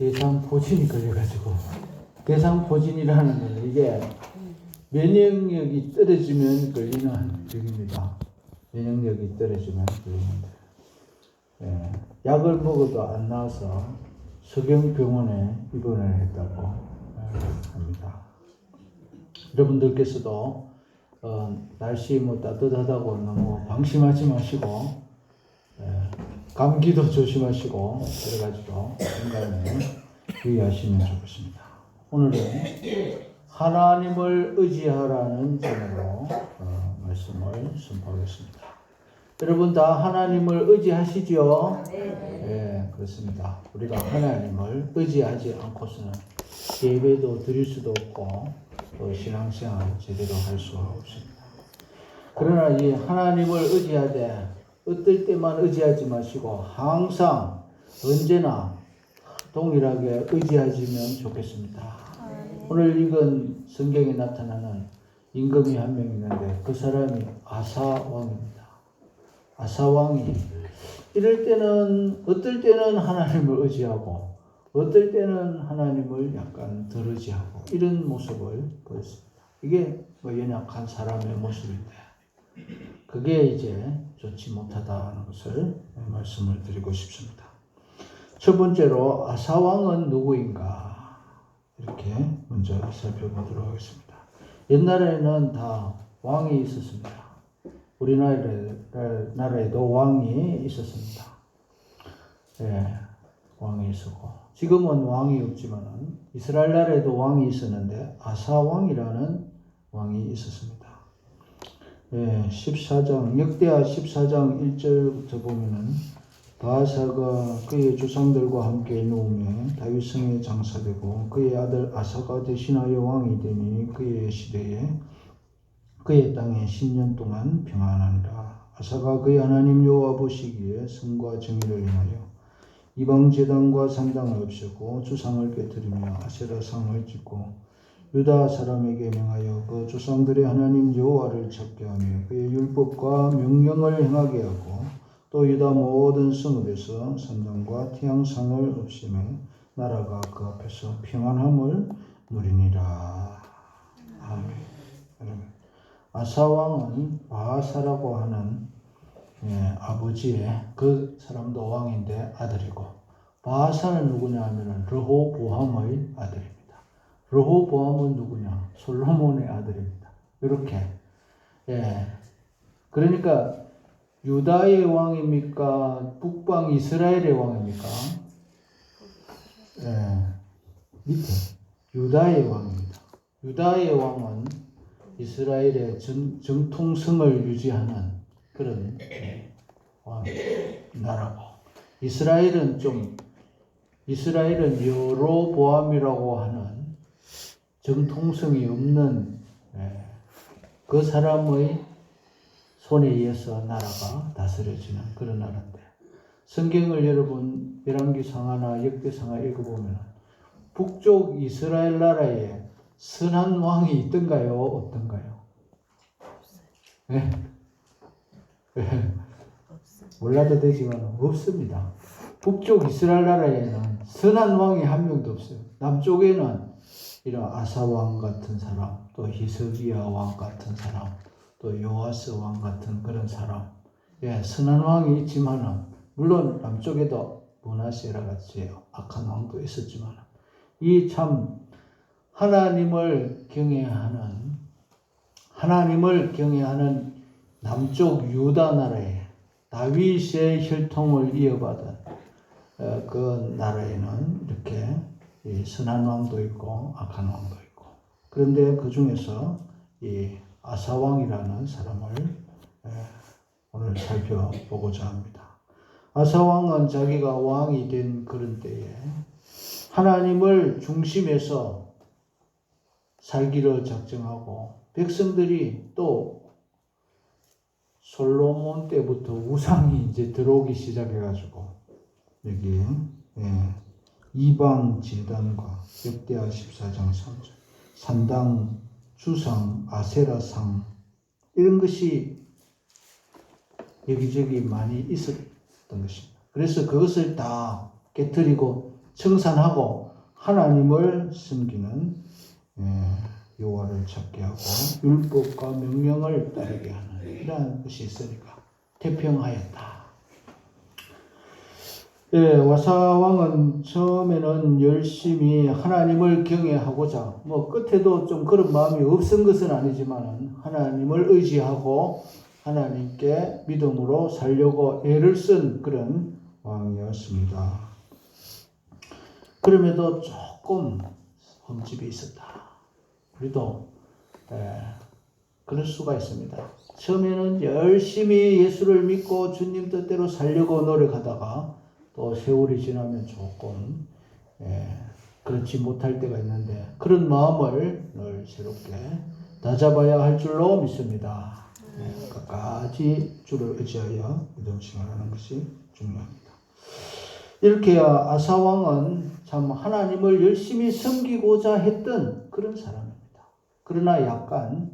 대상포진이 걸려가지고, 대상포진이라는 거는 이게 면역력이 떨어지면 걸리는 병입니다. 면역력이 떨어지면 걸리는 병. 약을 먹어도 안 나와서 서경병원에 입원을 했다고 합니다. 여러분들께서도 날씨 따뜻하다고 너무 방심하지 마시고, 감기도 조심하시고 그래가지고 건강에 유의하시면 좋겠습니다. 오늘은 하나님을 의지하라는 제목으로 말씀을 선포하겠습니다. 여러분 다 하나님을 의지하시죠? 네, 그렇습니다. 우리가 하나님을 의지하지 않고서는 예배도 드릴 수도 없고 또 신앙생활 제대로 할 수가 없습니다. 그러나 이 하나님을 의지하되 어떨 때만 의지하지 마시고 항상 언제나 동일하게 의지하시면 좋겠습니다. 오늘 읽은 성경에 나타나는 임금이 한 명 있는데 그 사람이 아사왕입니다. 아사왕이 이럴 때는 어떨 때는 하나님을 의지하고 어떨 때는 하나님을 약간 덜 의지하고 이런 모습을 보였습니다. 이게 연약한 사람의 모습인데 그게 이제 좋지 못하다는 것을 말씀을 드리고 싶습니다. 첫 번째로 아사왕은 누구인가 이렇게 먼저 살펴보도록 하겠습니다. 옛날에는 다 왕이 있었습니다. 우리나라에도 왕이 있었습니다. 왕이 있었고 지금은 왕이 없지만 이스라엘 나라에도 왕이 있었는데 아사왕이라는 왕이 있었습니다. 14장 역대하 14장 1절부터 보면은 바아사가 그의 조상들과 함께 누우며 다윗성에 장사되고 그의 아들 아사가 대신하여 왕이 되니 그의 시대에 그의 땅에 10년 동안 평안하니라. 아사가 그의 하나님 여호와 보시기에 성과 정의를 행하여 이방 제단과 산당을 없애고 주상을 깨뜨리며 아세라상을 짓고 유다 사람에게 명하여 그 조상들의 하나님 여호와를 찾게 하며 그의 율법과 명령을 행하게 하고 또 유다 모든 성읍에서 산당과 태양상을 없애며 나라가 그 앞에서 평안함을 누리니라. 아멘. 아사왕은 바아사라고 하는 아버지의 그 사람도 왕인데 아들이고 바아사는 누구냐 하면 르호보암의 아들입니다. 르호보암은 누구냐? 솔로몬의 아들입니다. 이렇게. 그러니까 유다의 왕입니까? 북방 이스라엘의 왕입니까? 밑에 유다의 왕입니다. 유다의 왕은 이스라엘의 정통성을 유지하는 그런 나라고 이스라엘은 여로보암이라고 하는 정통성이 없는 그 사람의 손에 의해서 나라가 다스려지는 그런 나라인데 성경을 여러분 열왕기상하나 역대상하 읽어보면 북쪽 이스라엘 나라에 선한 왕이 있던가요? 없던가요? 네? 몰라도 되지만 없습니다. 북쪽 이스라엘 나라에는 선한 왕이 한 명도 없어요. 남쪽에는 이런 아사왕 같은 사람, 또 히스기야 왕 같은 사람, 또 요아스 왕 같은 그런 사람, 선한 왕이 있지만은 물론 남쪽에도 므낫세라 같이 악한 왕도 있었지만 이 참 하나님을 경외하는 남쪽 유다 나라에 다윗의 혈통을 이어받은 그 나라에는 이렇게 선한 왕도 있고 악한 왕도 있고 그런데 그 중에서 이 아사왕이라는 사람을 오늘 살펴보고자 합니다. 아사왕은 자기가 왕이 된 그런 때에 하나님을 중심에서 살기를 작정하고 백성들이 또 솔로몬 때부터 우상이 이제 들어오기 시작해가지고 여기 이방 제단과 역대하 14장 3절 산당, 주상, 아세라상 이런 것이 여기저기 많이 있었던 것입니다. 그래서 그것을 다 깨뜨리고 청산하고 하나님을 섬기는 여호와를 찾게 하고 율법과 명령을 따르게 하는 이러한 것이 있으니까 태평하였다. 와사왕은 처음에는 열심히 하나님을 경외하고자 끝에도 좀 그런 마음이 없은 것은 아니지만 하나님을 의지하고 하나님께 믿음으로 살려고 애를 쓴 그런 왕이었습니다. 그럼에도 조금 흠집이 있었다. 우리도 그럴 수가 있습니다. 처음에는 열심히 예수를 믿고 주님 뜻대로 살려고 노력하다가 또 세월이 지나면 조금 그렇지 못할 때가 있는데 그런 마음을 늘 새롭게 다잡아야 할 줄로 믿습니다. 끝까지 주를 의지하여 믿음 생활하는 것이 중요합니다. 이렇게 아사왕은 참 하나님을 열심히 섬기고자 했던 그런 사람입니다. 그러나 약간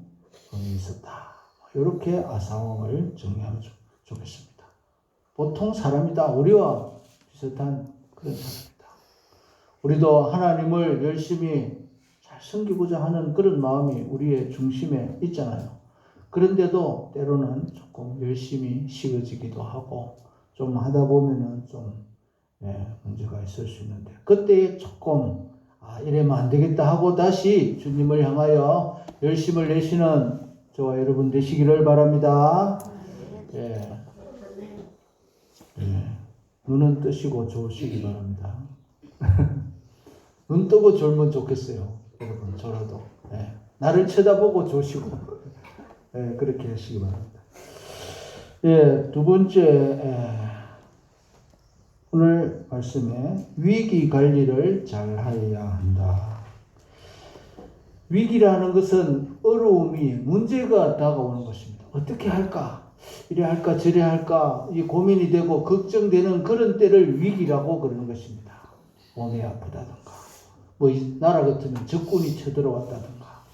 흠이 있었다. 이렇게 아사왕을 정리하면 좋겠습니다. 보통 사람이다. 우리와 비슷한 그런 사람입니다. 우리도 하나님을 열심히 잘 섬기고자 하는 그런 마음이 우리의 중심에 있잖아요. 그런데도 때로는 조금 열심히 식어지기도 하고 좀 하다 보면은 좀 문제가 있을 수 있는데 그때에 조금 이러면 안 되겠다 하고 다시 주님을 향하여 열심을 내시는 저와 여러분 되시기를 바랍니다. 눈은 뜨시고 좋으시기 바랍니다. 눈 뜨고 졸면 좋겠어요. 여러분 저라도 나를 쳐다보고 좋으시고 그렇게 하시기 바랍니다. 두 번째 오늘 말씀에 위기 관리를 잘 하여야 한다. 위기라는 것은 어려움이 문제가 다가오는 것입니다. 어떻게 할까? 이래 할까 저래 할까 이 고민이 되고 걱정되는 그런 때를 위기라고 그러는 것입니다. 몸이 아프다든가 이 나라 같으면 적군이 쳐들어왔다든가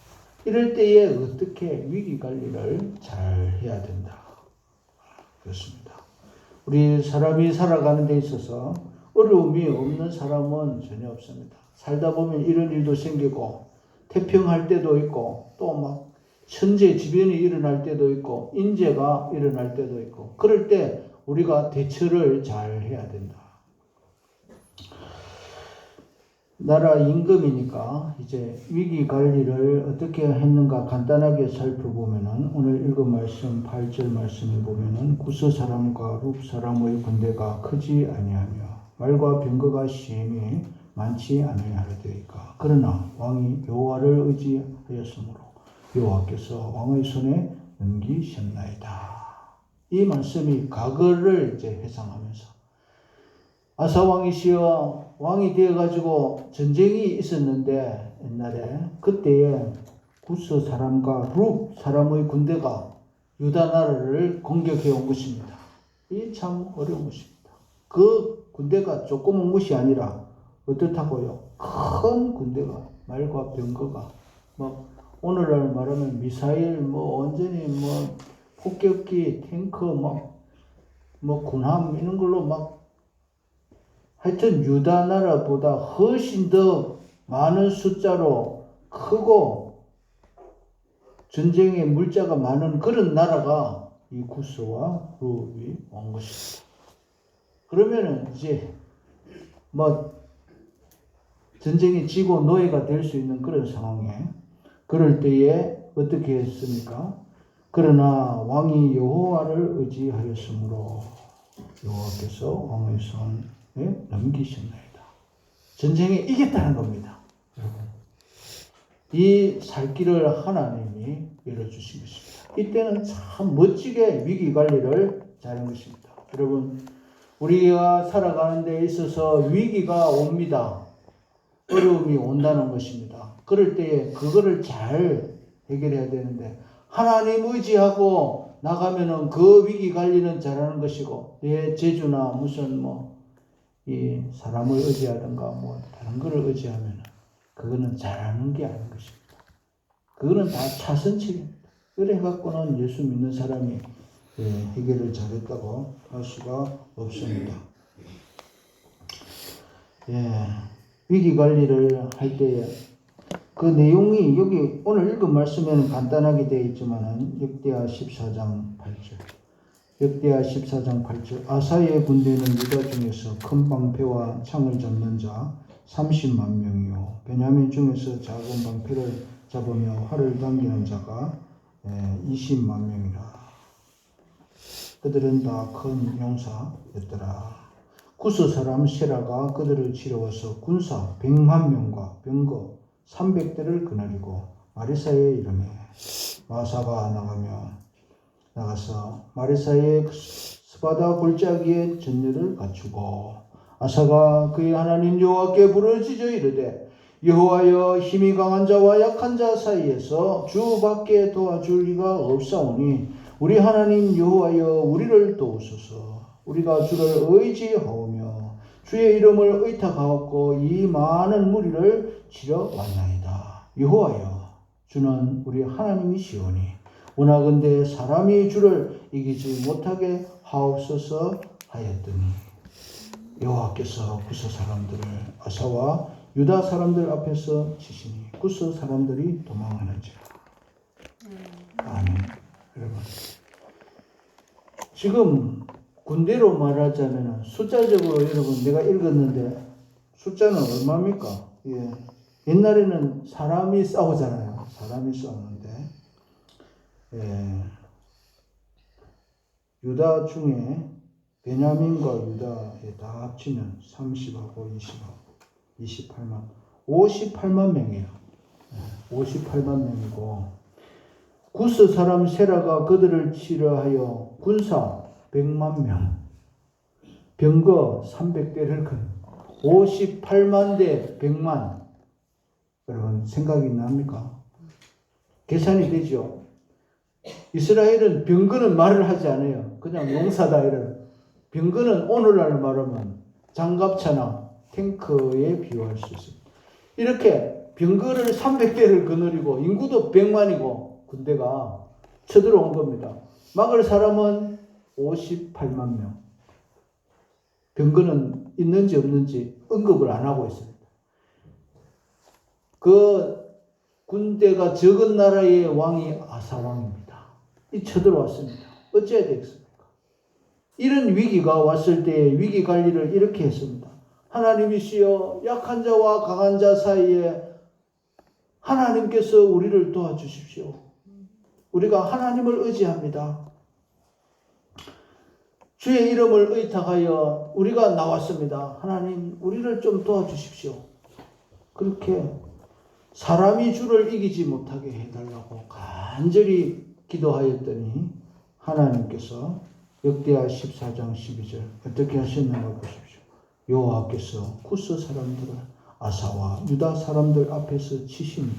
이럴 때에 어떻게 위기 관리를 잘 해야 된다. 그렇습니다. 우리 사람이 살아가는 데 있어서 어려움이 없는 사람은 전혀 없습니다. 살다 보면 이런 일도 생기고 태평할 때도 있고 또 천재지변이 일어날 때도 있고 인재가 일어날 때도 있고 그럴 때 우리가 대처를 잘 해야 된다. 나라 임금이니까 이제 위기 관리를 어떻게 했는가 간단하게 살펴보면은 오늘 읽은 말씀 8절 말씀에 보면은 구스 사람과 룹 사람의 군대가 크지 아니하며 말과 병거가 심히 많지 아니하려 되니까 그러나 왕이 여호와를 의지하였으므로 여호와께서 왕의 손에 넘기셨나이다. 이 말씀이 과거를 이제 회상하면서 아사왕이시여 왕이 되어가지고 전쟁이 있었는데 옛날에 그때에 구스 사람과 룹 사람의 군대가 유다 나라를 공격해 온 것입니다. 이 참 어려운 것입니다. 그 군대가 조그만 것이 아니라 어떻다고요? 큰 군대가 말과 병거가 오늘날 말하면 미사일 완전히 폭격기 탱크 군함 이런 걸로 하여튼 유다 나라보다 훨씬 더 많은 숫자로 크고 전쟁에 물자가 많은 그런 나라가 이 구스와 룹이 온 것입니다. 그러면은 이제 전쟁에 지고 노예가 될 수 있는 그런 상황에 그럴 때에 어떻게 했습니까? 그러나 왕이 여호와를 의지하였으므로 여호와께서 왕의 손에 넘기셨나이다. 전쟁에 이겼다는 겁니다. 이 살 길을 하나님이 열어주신 것입니다. 이때는 참 멋지게 위기 관리를 잘한 것입니다. 여러분, 우리가 살아가는 데 있어서 위기가 옵니다. 어려움이 온다는 것입니다. 그럴 때에 그거를 잘 해결해야 되는데 하나님 의지하고 나가면은 그 위기 관리는 잘하는 것이고 내 재주나 무슨 이 사람을 의지하든가 다른 거를 의지하면은 그거는 잘하는 게 아닌 것입니다. 그거는 다 차선책입니다. 그래 갖고는 예수 믿는 사람이 해결을 잘했다고 할 수가 없습니다. 위기 관리를 할 때 그 내용이 여기 오늘 읽은 말씀에는 간단하게 되어 있지만은 역대하 14장 8절. 역대하 14장 8절. 아사의 군대는 유다 중에서 큰 방패와 창을 잡는 자 30만 명이요. 베냐민 중에서 작은 방패를 잡으며 활을 당기는 자가 20만 명이라. 그들은 다 큰 용사였더라. 구스 사람 세라가 그들을 치러와서 군사 100만 명과 병거 300대를 거느리고 마리사에 이르매 마사가 나가서 마리사의 스바다 골짜기에 전열을 갖추고 아사가 그의 하나님 여호와께 부르짖어 이르되 여호와여 힘이 강한 자와 약한 자 사이에서 주밖에 도와줄 리가 없사오니 우리 하나님 여호와여 우리를 도우소서. 우리가 주를 의지하오며 주의 이름을 의탁하옵고 이 많은 무리를 치러 왔나이다. 여호와여 주는 우리 하나님이시오니 원하건대 사람이 주를 이기지 못하게 하옵소서 하였더니 여호와께서 구스 사람들을 아사와 유다 사람들 앞에서 치시니 구스 사람들이 도망하는지라. 아멘. 여러분, 지금 군대로 말하자면 숫자적으로 여러분 내가 읽었는데 숫자는 얼마입니까? 옛날에는 사람이 싸우잖아요. 사람이 싸우는데 유다 중에 베냐민과 유다에 다 합치면 30하고 20하고 58만 명이에요. 58만 명이고 구스 사람 세라가 그들을 치러하여 군사 100만 명, 병거 300대를 건 58만 대 100만. 여러분 생각이 납니까? 계산이 되죠. 이스라엘은 병거는 말을 하지 않아요. 그냥 용사다 이런. 병거는 오늘날 말하면 장갑차나 탱크에 비유할 수 있습니다. 이렇게 병거를 300대를 거느리고 인구도 100만이고 군대가 쳐들어온 겁니다. 막을 사람은 58만 명. 병거는 있는지 없는지 언급을 안 하고 있습니다. 그 군대가 적은 나라의 왕이 아사왕입니다. 이 쳐들어왔습니다. 어찌해야 되겠습니까? 이런 위기가 왔을 때 위기 관리를 이렇게 했습니다. 하나님이시여 약한 자와 강한 자 사이에 하나님께서 우리를 도와주십시오. 우리가 하나님을 의지합니다. 주의 이름을 의탁하여 우리가 나왔습니다. 하나님 우리를 좀 도와주십시오. 그렇게 사람이 주를 이기지 못하게 해달라고 간절히 기도하였더니 하나님께서 역대하 14장 12절 어떻게 하셨는가 보십시오. 여호와께서 구스 사람들을 아사와 유다 사람들 앞에서 치시니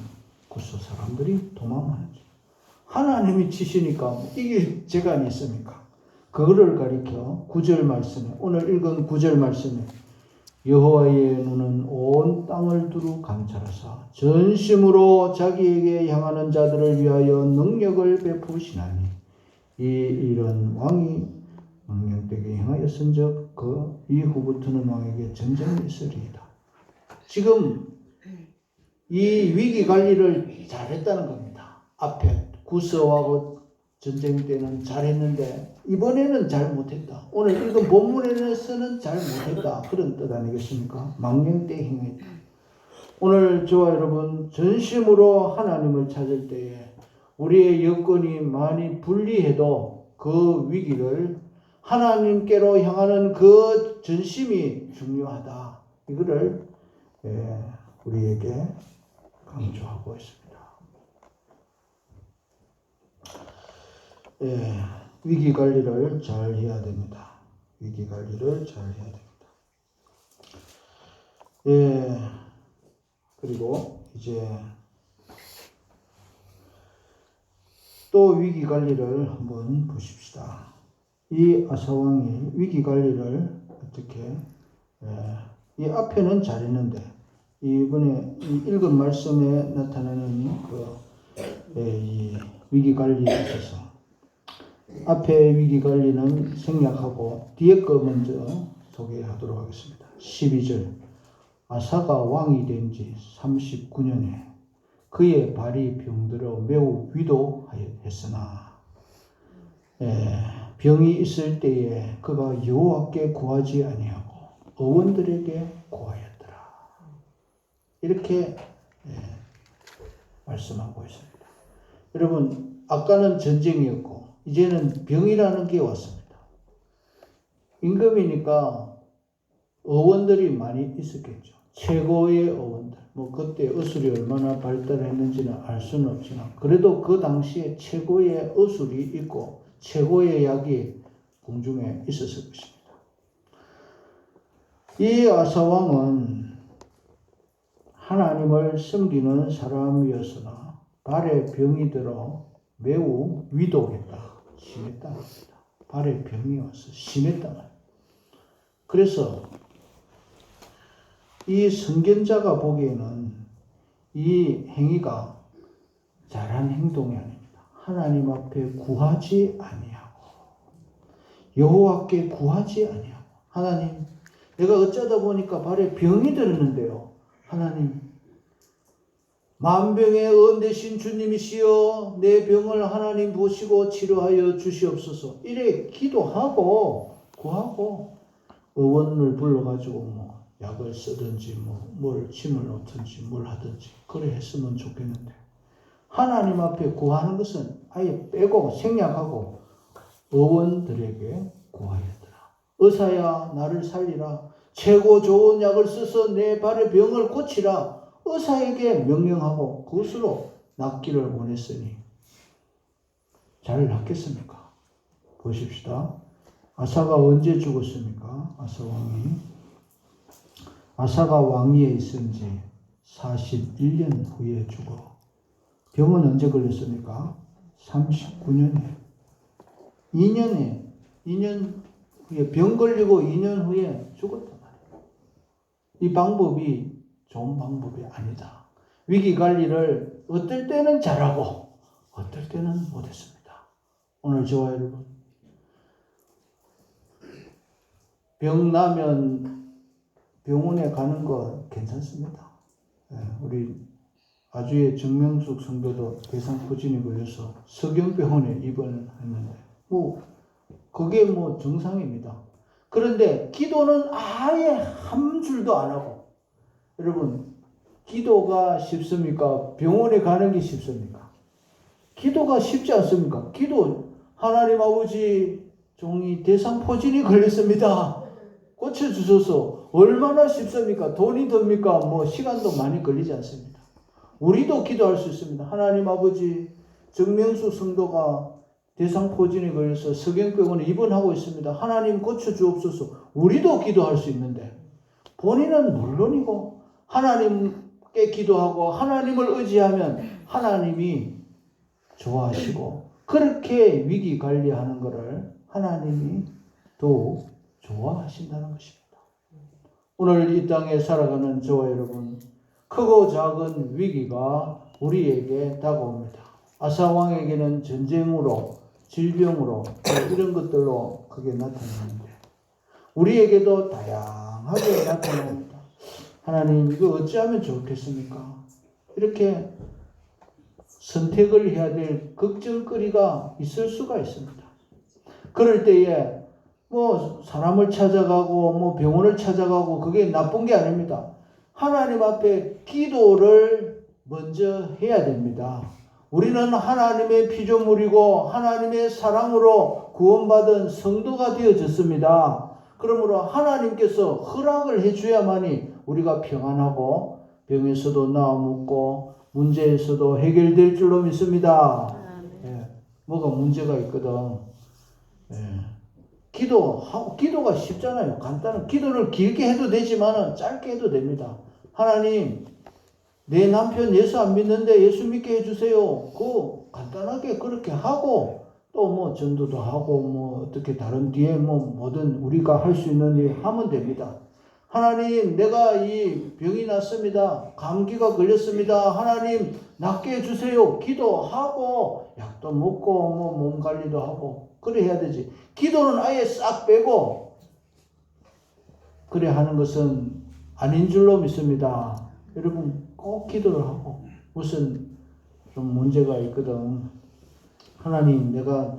구스 사람들이 도망하는지. 하나님이 치시니까 이길 재간이 있습니까? 그거를 가리켜 9절 말씀에 오늘 읽은 9절 말씀에 여호와의 눈은 온 땅을 두루 감찰하사 전심으로 자기에게 향하는 자들을 위하여 능력을 베푸시나니 이 일은 왕이 망령되게 행하였은즉 그 이후부터는 왕에게 전쟁이 있으리이다. 지금 이 위기 관리를 잘했다는 겁니다. 앞에 구스하고 전쟁 때는 잘했는데 이번에는 잘 못했다. 오늘 읽은 본문에서는 잘 못했다. 그런 뜻 아니겠습니까? 망령되게 행했다. 오늘 저와 여러분 전심으로 하나님을 찾을 때에 우리의 여건이 많이 불리해도 그 위기를 하나님께로 향하는 그 전심이 중요하다. 이거를 우리에게 강조하고 있습니다. 위기 관리를 잘 해야 됩니다. 위기 관리를 잘 해야 됩니다. 그리고 이제 또 위기 관리를 한번 보십시다. 이 아사왕이 위기 관리를 어떻게 이 앞에는 잘했는데 이번에 이 읽은 말씀에 나타나는 이 위기 관리에 있어서 앞에 위기 관리는 생략하고 뒤에 거 먼저 소개하도록 하겠습니다. 12절 아사가 왕이 된 지 39년에 그의 발이 병들어 매우 위도하였으나 병이 있을 때에 그가 여호와께 구하지 아니하고 어원들에게 구하였더라. 이렇게 말씀하고 있습니다. 여러분, 아까는 전쟁이었고 이제는 병이라는 게 왔습니다. 임금이니까 어원들이 많이 있었겠죠. 최고의 어원들. 그때 어술이 얼마나 발달했는지는 알 수는 없지만 그래도 그 당시에 최고의 어술이 있고 최고의 약이 궁중에 있었을 것입니다. 이 아사왕은 하나님을 섬기는 사람이었으나 발에 병이 들어 매우 위독했다. 심했다. 발에 병이 와서 심했다. 그래서 이 선견자가 보기에는 이 행위가 잘한 행동이 아닙니다. 하나님 앞에 구하지 아니하고 여호와께 구하지 아니하고 하나님, 내가 어쩌다 보니까 발에 병이 들었는데요. 하나님, 만병의 은 되신 주님이시여 내 병을 하나님 보시고 치료하여 주시옵소서. 이래 기도하고 구하고 의원을 불러가지고 약을 쓰든지 뭘 침을 놓든지 뭘 하든지 그래 했으면 좋겠는데 하나님 앞에 구하는 것은 아예 빼고 생략하고 의원들에게 구하였더라. 의사야 나를 살리라. 최고 좋은 약을 써서 내 발의 병을 고치라. 의사에게 명령하고 그것으로 낫기를 원했으니 잘 낫겠습니까? 보십시다. 아사가 언제 죽었습니까? 아사가 왕위에 있은 지 41년 후에 죽어. 병은 언제 걸렸습니까? 39년에. 2년 후에 병 걸리고 2년 후에 죽었단 말이에요. 이 방법이 좋은 방법이 아니다. 위기 관리를 어떨 때는 잘하고 어떨 때는 못했습니다. 오늘 저와 여러분, 병 나면 병원에 가는 거 괜찮습니다. 우리 아주의 정명숙 성도도 대상포진이 걸려서 서경병원에 입원을 했는데 그게 정상입니다. 그런데 기도는 아예 한 줄도 안 하고, 여러분, 기도가 쉽습니까? 병원에 가는 게 쉽습니까? 기도가 쉽지 않습니까? 기도, 하나님 아버지 종이 대상포진이 걸렸습니다. 고쳐주셔서 얼마나 쉽습니까? 돈이 듭니까? 시간도 많이 걸리지 않습니다. 우리도 기도할 수 있습니다. 하나님 아버지, 정명수 성도가 대상포진에 걸려서 서경병원에 입원하고 있습니다. 하나님 고쳐주옵소서. 우리도 기도할 수 있는데 본인은 물론이고 하나님께 기도하고 하나님을 의지하면 하나님이 좋아하시고 그렇게 위기 관리하는 것을 하나님이 더욱 좋아하신다는 것입니다. 오늘 이 땅에 살아가는 저와 여러분, 크고 작은 위기가 우리에게 다가옵니다. 아사왕에게는 전쟁으로, 질병으로 이런 것들로 크게 나타나는데 우리에게도 다양하게 나타납니다. 하나님, 이거 어찌하면 좋겠습니까? 이렇게 선택을 해야 될 걱정거리가 있을 수가 있습니다. 그럴 때에 사람을 찾아가고 병원을 찾아가고 그게 나쁜 게 아닙니다. 하나님 앞에 기도를 먼저 해야 됩니다. 우리는 하나님의 피조물이고 하나님의 사랑으로 구원받은 성도가 되어졌습니다. 그러므로 하나님께서 허락을 해줘야만이 우리가 평안하고 병에서도 나아먹고 문제에서도 해결될 줄로 믿습니다. 뭐가 문제가 있거든. 기도가 쉽잖아요. 간단한 기도를 길게 해도 되지만 짧게 해도 됩니다. 하나님, 내 남편 예수 안 믿는데 예수 믿게 해주세요. 간단하게 그렇게 하고 또 전도도 하고 어떻게 다른 뒤에 뭐든 우리가 할 수 있는 일 하면 됩니다. 하나님, 내가 이 병이 났습니다. 감기가 걸렸습니다. 하나님, 낫게 해주세요. 기도하고 약도 먹고 몸 관리도 하고 그래 해야 되지. 기도는 아예 싹 빼고 그래 하는 것은 아닌 줄로 믿습니다. 여러분 꼭 기도를 하고 무슨 좀 문제가 있거든. 하나님, 내가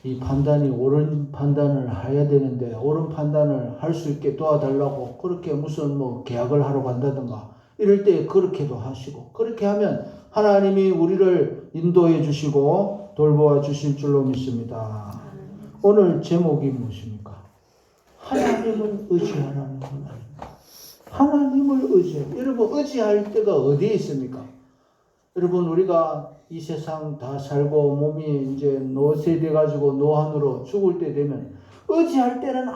이 판단이 옳은 판단을 해야 되는데 옳은 판단을 할 수 있게 도와달라고 그렇게 무슨 뭐 계약을 하러 간다든가 이럴 때 그렇게도 하시고, 그렇게 하면 하나님이 우리를 인도해 주시고 돌보아 주실 줄로 믿습니다. 오늘 제목이 무엇입니까? 하나님을 의지하라는 것 아닙니까? 하나님을 의지해. 여러분 의지할 때가 어디에 있습니까? 여러분 우리가 이 세상 다 살고 몸이 이제 노쇠돼 가지고 노안으로 죽을 때 되면 의지할 때는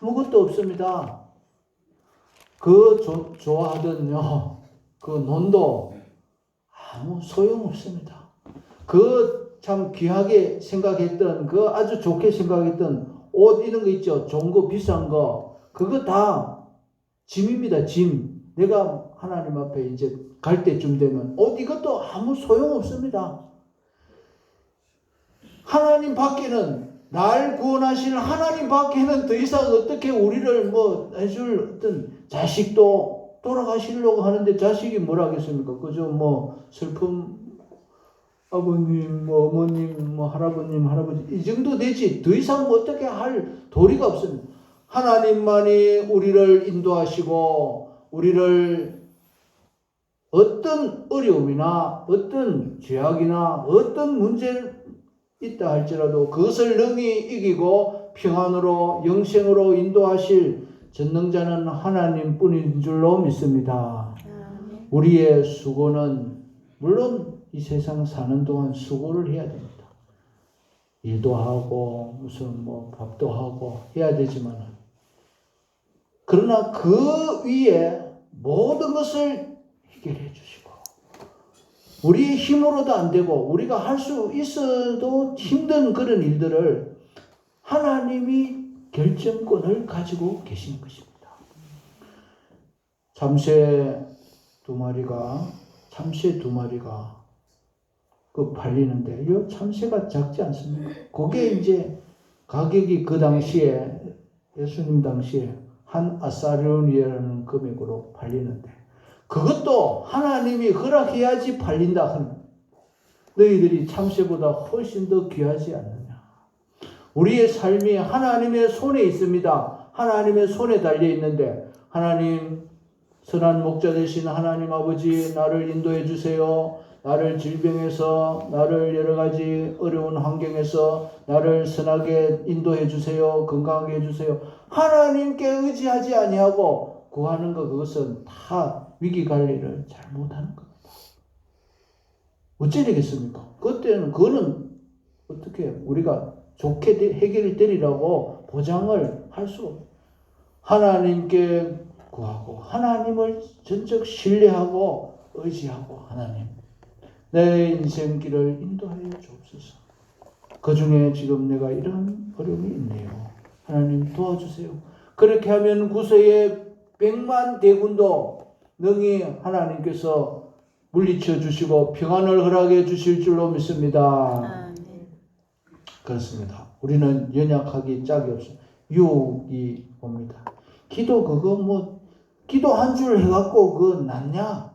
아무것도 없습니다. 그 좋아하던요 그 논도 아무 소용없습니다. 그 참 귀하게 생각했던, 그 아주 좋게 생각했던 옷 이런 거 있죠, 좋은 거 비싼 거, 그거 다 짐입니다. 짐. 내가 하나님 앞에 이제 갈 때쯤 되면 옷 이것도 아무 소용없습니다. 하나님 밖에는, 날 구원하실 하나님 밖에는 더 이상 어떻게 우리를 뭐 해줄 어떤, 자식도 돌아가시려고 하는데 자식이 뭘 하겠습니까? 그저 뭐 슬픔, 아버님, 뭐 어머님, 뭐 할아버님, 할아버지 이 정도 되지 더 이상 뭐 어떻게 할 도리가 없습니다. 하나님만이 우리를 인도하시고 우리를 어떤 어려움이나 어떤 죄악이나 어떤 문제 있다 할지라도 그것을 능히 이기고 평안으로 영생으로 인도하실 전능자는 하나님뿐인 줄로 믿습니다. 우리의 수고는 물론 이 세상 사는 동안 수고를 해야 됩니다. 일도 하고 무슨 뭐 밥도 하고 해야 되지만, 그러나 그 위에 모든 것을 해결해 주시고, 우리의 힘으로도 안 되고 우리가 할 수 있어도 힘든 그런 일들을 하나님이 결정권을 가지고 계시는 것입니다. 참새 두 마리가 그 팔리는데, 이 참새가 작지 않습니까? 그게 이제 가격이 그 당시에, 예수님 당시에 한 아사르니라는 금액으로 팔리는데, 그것도 하나님이 허락해야지 팔린다 하는, 너희들이 참새보다 훨씬 더 귀하지 않느냐. 우리의 삶이 하나님의 손에 있습니다. 하나님의 손에 달려 있는데, 하나님, 선한 목자 되신 하나님 아버지, 나를 인도해 주세요. 나를 질병에서, 나를 여러 가지 어려운 환경에서 나를 선하게 인도해 주세요. 건강하게 해주세요. 하나님께 의지하지 아니하고 구하는 것, 그것은 다 위기 관리를 잘못하는 겁니다. 어찌 되겠습니까? 그때는 그거는 어떻게 우리가 좋게 해결이 되리라고 보장을 할 수 없어요. 하나님께 구하고 하나님을 전적 신뢰하고 의지하고, 하나님 내 인생길을 인도하여 주옵소서. 그 중에 지금 내가 이런 어려움이 있네요. 하나님 도와주세요. 그렇게 하면 구세의 100만 대군도 능히 하나님께서 물리쳐 주시고 평안을 허락해 주실 줄로 믿습니다. 그렇습니다. 우리는 연약하기 짝이 없어요. 유혹이 옵니다. 기도 그거 뭐 기도 한 줄 해갖고 그거 낫냐?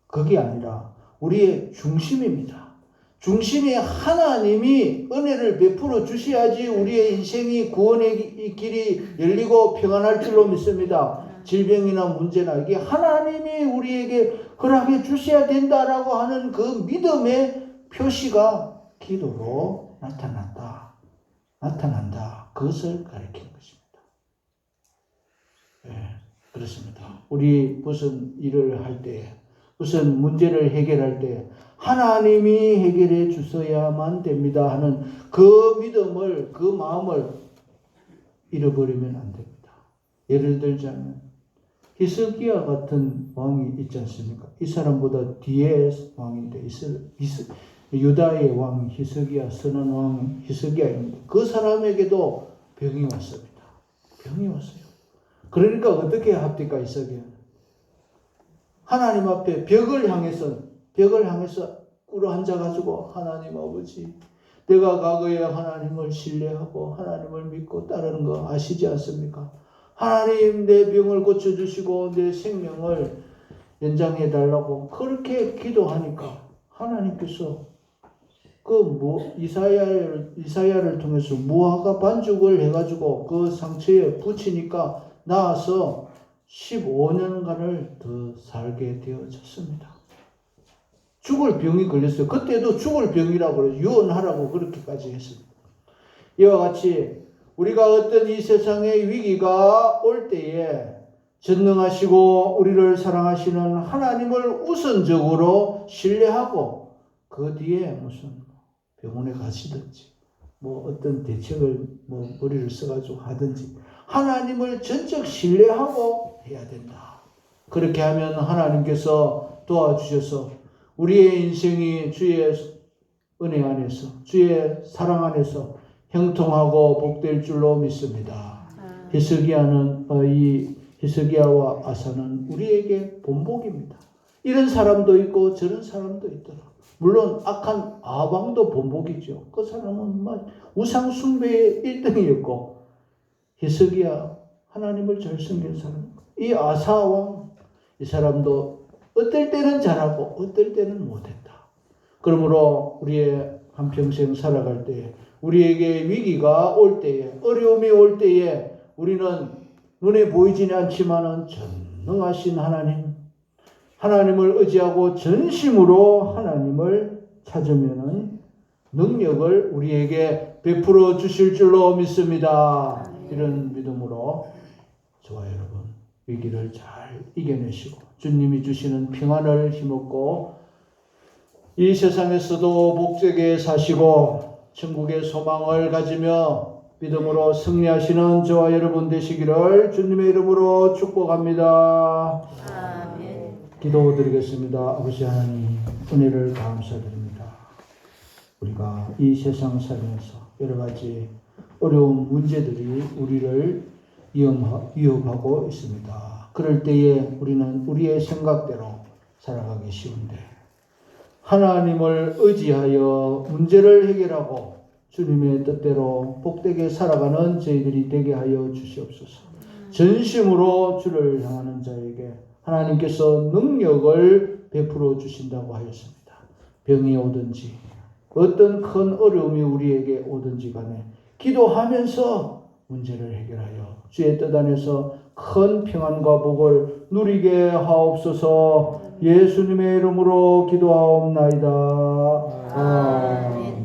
그게 아니라 우리의 중심입니다. 중심이 하나님이 은혜를 베풀어 주셔야지 우리의 인생이 구원의 길이 열리고 평안할 줄로 믿습니다. 질병이나 문제나 이게 하나님이 우리에게 허락해 주셔야 된다라고 하는 그 믿음의 표시가 기도로 나타난다. 그것을 가리키는 것입니다. 네, 그렇습니다. 우리 무슨 일을 할 때, 무슨 문제를 해결할 때 하나님이 해결해 주셔야만 됩니다 하는 그 믿음을, 그 마음을 잃어버리면 안 됩니다. 예를 들자면 히스기야 같은 왕이 있지 않습니까? 이 사람보다 뒤에 왕인데 유다의 왕 히스기야, 선한 왕 히스기야입니다. 그 사람에게도 병이 왔습니다. 병이 왔어요. 그러니까 어떻게 합니까? 히스기야 하나님 앞에 벽을 향해서 꿇어 앉아가지고, 하나님 아버지, 내가 과거에 하나님을 신뢰하고 하나님을 믿고 따르는 거 아시지 않습니까? 하나님 내 병을 고쳐주시고 내 생명을 연장해 달라고 그렇게 기도하니까 하나님께서 이사야를 통해서 무화과 반죽을 해가지고 그 상처에 붙이니까 나아서 15년간을 더 살게 되어졌습니다. 죽을 병이 걸렸어요. 그때도 죽을 병이라고 그래요. 유언하라고 그렇게까지 했습니다. 이와 같이 우리가 어떤 이 세상의 위기가 올 때에 전능하시고 우리를 사랑하시는 하나님을 우선적으로 신뢰하고 그 뒤에 무슨 병원에 가시든지 어떤 대책을 머리를 써가지고 하든지 하나님을 전적 신뢰하고 해야 된다. 그렇게 하면 하나님께서 도와주셔서 우리의 인생이 주의 은혜 안에서 주의 사랑 안에서 형통하고 복될 줄로 믿습니다. 히스기야와 아사는 우리에게 본보기입니다. 이런 사람도 있고 저런 사람도 있더라. 물론 악한 아방도 본보기죠. 그 사람은 우상 숭배의 1등이었고 히스기야 하나님을 잘 섬긴 사람. 이 아사왕 이 사람도 어떨 때는 잘하고 어떨 때는 못했다. 그러므로 우리의 한평생 살아갈 때에 우리에게 위기가 올 때에 어려움이 올 때에 우리는 눈에 보이지는 않지만은 전능하신 하나님을 의지하고 전심으로 하나님을 찾으면은 능력을 우리에게 베풀어 주실 줄로 믿습니다. 이런 믿음으로 저와 여러분 위기를 잘 이겨내시고 주님이 주시는 평안을 힘없고 이 세상에서도 복되게 사시고 천국의 소망을 가지며 믿음으로 승리하시는 저와 여러분 되시기를 주님의 이름으로 축복합니다. 아멘. 기도드리겠습니다. 아버지 하나님 은혜를 감사드립니다. 우리가 이 세상 살면서 여러 가지 어려운 문제들이 우리를 위협하고 있습니다. 그럴 때에 우리는 우리의 생각대로 살아가기 쉬운데 하나님을 의지하여 문제를 해결하고 주님의 뜻대로 복되게 살아가는 저희들이 되게 하여 주시옵소서. 전심으로 주를 향하는 자에게 하나님께서 능력을 베풀어 주신다고 하였습니다. 병이 오든지 어떤 큰 어려움이 우리에게 오든지 간에 기도하면서 문제를 해결하여 주의 뜻 안에서 큰 평안과 복을 누리게 하옵소서. 예수님의 이름으로 기도하옵나이다. 아멘.